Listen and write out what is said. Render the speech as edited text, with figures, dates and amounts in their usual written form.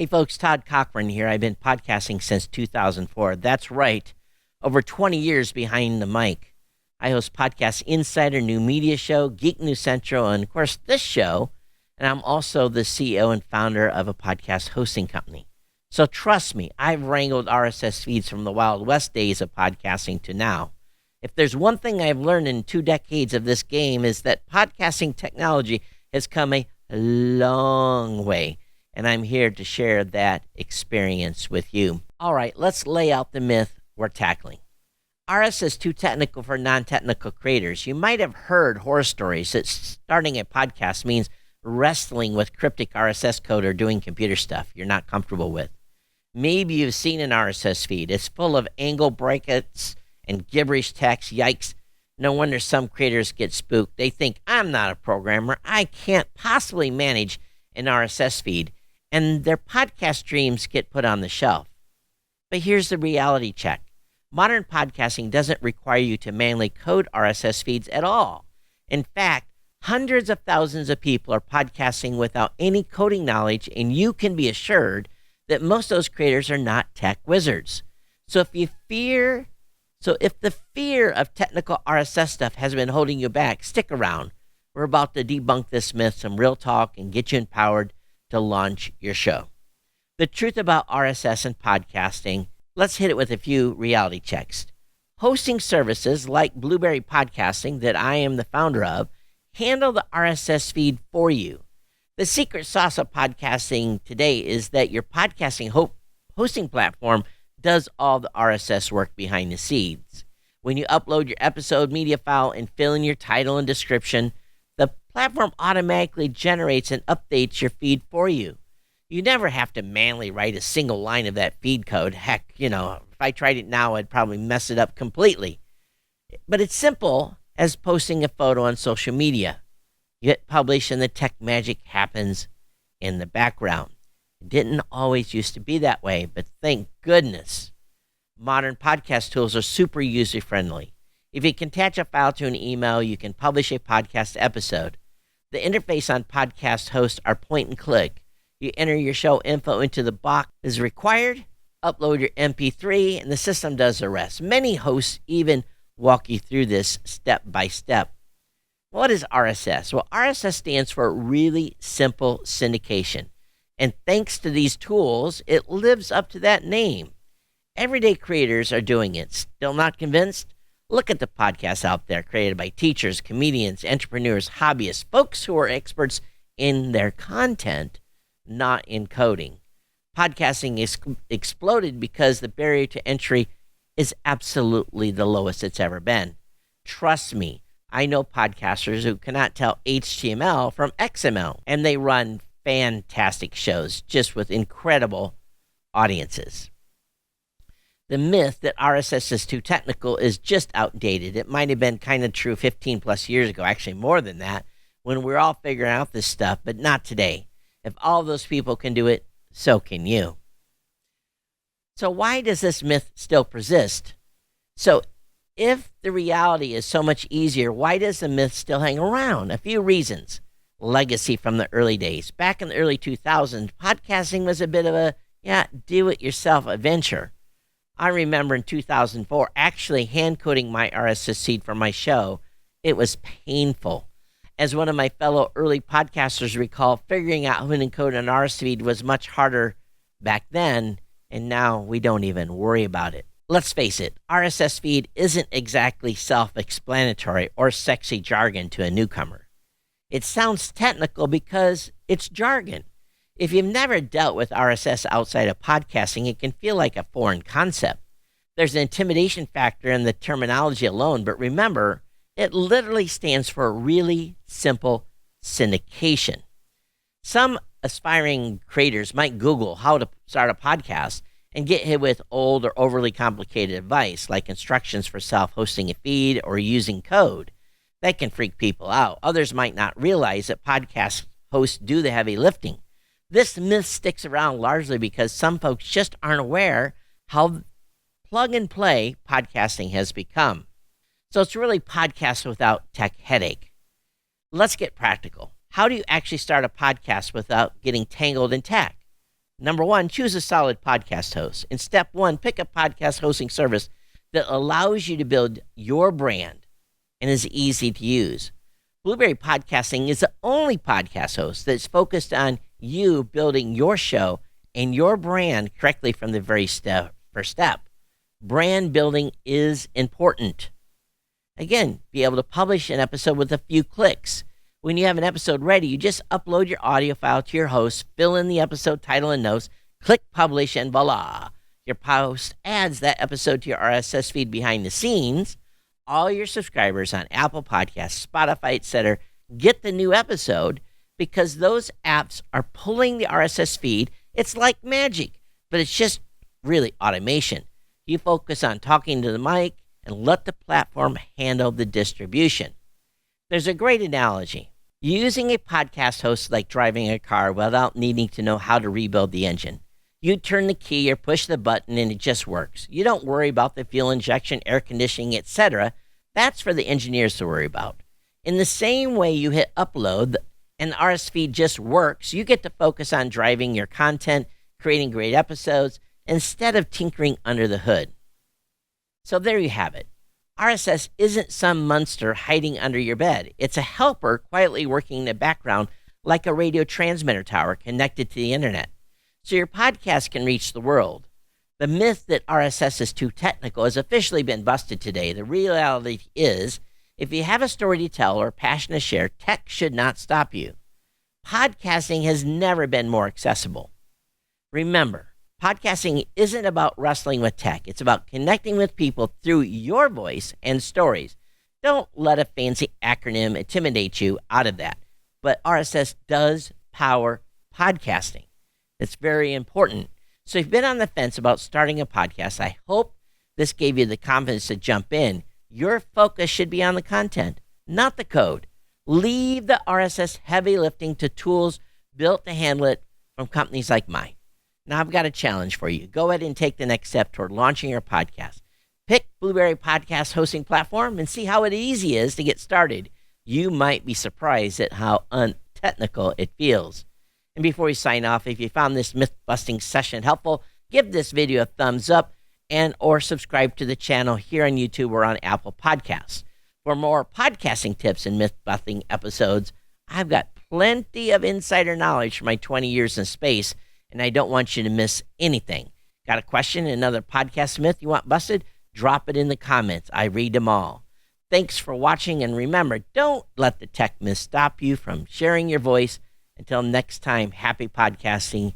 Hey folks, Todd Cochrane here. I've been podcasting since 2004. That's right, over 20 years behind the mic. I host Podcast Insider, New Media Show, Geek News Central, and of course this show. And I'm also the CEO and founder of a podcast hosting company. So trust me, I've wrangled RSS feeds from the Wild West days of podcasting to now. If there's one thing I've learned in 2 decades of this game is that podcasting technology has come a long way. And I'm here to share that experience with you. All right, let's lay out the myth we're tackling. RSS is too technical for non-technical creators. You might have heard horror stories that starting a podcast means wrestling with cryptic RSS code or doing computer stuff you're not comfortable with. Maybe you've seen an RSS feed. It's full of angle brackets and gibberish text. Yikes. No wonder some creators get spooked. They think, I'm not a programmer. I can't possibly manage an RSS feed. And their podcast dreams get put on the shelf. But here's the reality check. Modern podcasting doesn't require you to manually code RSS feeds at all. In fact, hundreds of thousands of people are podcasting without any coding knowledge, and you can be assured that most of those creators are not tech wizards. So if the fear of technical RSS stuff has been holding you back, stick around. We're about to debunk this myth, some real talk, and get you empowered to launch your show. The truth about RSS and podcasting, let's hit it with a few reality checks. Hosting services like Blueberry Podcasting, that I am the founder of, handle the RSS feed for you. The secret sauce of podcasting today is that your podcasting hosting platform does all the RSS work behind the scenes. When you upload your episode media file and fill in your title and description, the platform automatically generates and updates your feed for you. You never have to manually write a single line of that feed code. Heck, if I tried it now, I'd probably mess it up completely. But it's simple as posting a photo on social media. You hit publish and the tech magic happens in the background. It didn't always used to be that way, but thank goodness. Modern podcast tools are super user-friendly. If you can attach a file to an email, you can publish a podcast episode. The interface on podcast hosts are point and click. You enter your show info into the box as required, upload your MP3, and the system does the rest. Many hosts even walk you through this step by step. What is RSS? Well, RSS stands for Really Simple Syndication. And thanks to these tools, it lives up to that name. Everyday creators are doing it. Still not convinced? Look at the podcasts out there created by teachers, comedians, entrepreneurs, hobbyists, folks who are experts in their content, not in coding. Podcasting is exploded because the barrier to entry is absolutely the lowest it's ever been. Trust me, I know podcasters who cannot tell HTML from XML, and they run fantastic shows just with incredible audiences. The myth that RSS is too technical is just outdated. It might have been kind of true 15 plus years ago, actually more than that, when we were all figuring out this stuff, but not today. If all those people can do it, so can you. So why does this myth still persist? So if the reality is so much easier, why does the myth still hang around? A few reasons. Legacy from the early days. Back in the early 2000s, podcasting was a bit of a, do-it-yourself adventure. I remember in 2004 actually hand-coding my RSS feed for my show. It was painful. As one of my fellow early podcasters recall, figuring out how to encode an RSS feed was much harder back then, and now we don't even worry about it. Let's face it, RSS feed isn't exactly self-explanatory or sexy jargon to a newcomer. It sounds technical because it's jargon. If you've never dealt with RSS outside of podcasting, it can feel like a foreign concept. There's an intimidation factor in the terminology alone, but remember, it literally stands for Really Simple Syndication. Some aspiring creators might Google how to start a podcast and get hit with old or overly complicated advice, like instructions for self-hosting a feed or using code. That can freak people out. Others might not realize that podcast hosts do the heavy lifting. This myth sticks around largely because some folks just aren't aware how plug-and-play podcasting has become. So it's really podcast without tech headache. Let's get practical. How do you actually start a podcast without getting tangled in tech? Number one, choose a solid podcast host. In step one, pick a podcast hosting service that allows you to build your brand and is easy to use. Blueberry Podcasting is the only podcast host that's focused on you building your show and your brand correctly from the very first step. Brand building is important. Again, be able to publish an episode with a few clicks. When you have an episode ready, you just upload your audio file to your host, fill in the episode title and notes, click publish, and voila. Your post adds that episode to your RSS feed behind the scenes. All your subscribers on Apple Podcasts, Spotify, etc. get the new episode because those apps are pulling the RSS feed. It's like magic, but it's just really automation. You focus on talking to the mic and let the platform handle the distribution. There's a great analogy. Using a podcast host like driving a car without needing to know how to rebuild the engine. You turn the key or push the button and it just works. You don't worry about the fuel injection, air conditioning, etc. That's for the engineers to worry about. In the same way you hit upload and the RSS feed just works, you get to focus on driving your content, creating great episodes, instead of tinkering under the hood. So there you have it. RSS isn't some monster hiding under your bed. It's a helper quietly working in the background like a radio transmitter tower connected to the internet. So your podcast can reach the world. The myth that RSS is too technical has officially been busted today. The reality is, if you have a story to tell or a passion to share, tech should not stop you. Podcasting has never been more accessible. Remember, podcasting isn't about wrestling with tech. It's about connecting with people through your voice and stories. Don't let a fancy acronym intimidate you out of that. But RSS does power podcasting. It's very important. So if you've been on the fence about starting a podcast, I hope this gave you the confidence to jump in. Your focus should be on the content, not the code. Leave the RSS heavy lifting to tools built to handle it from companies like mine. Now I've got a challenge for you. Go ahead and take the next step toward launching your podcast. Pick Blueberry Podcast hosting platform and see how easy it is to get started. You might be surprised at how untechnical it feels. And before we sign off, if you found this myth-busting session helpful, give this video a thumbs up and or subscribe to the channel here on YouTube or on Apple Podcasts. For more podcasting tips and myth-busting episodes, I've got plenty of insider knowledge from my 20 years in space, and I don't want you to miss anything. Got a question, another podcast myth you want busted? Drop it in the comments. I read them all. Thanks for watching, and remember, don't let the tech myth stop you from sharing your voice. Until next time, happy podcasting.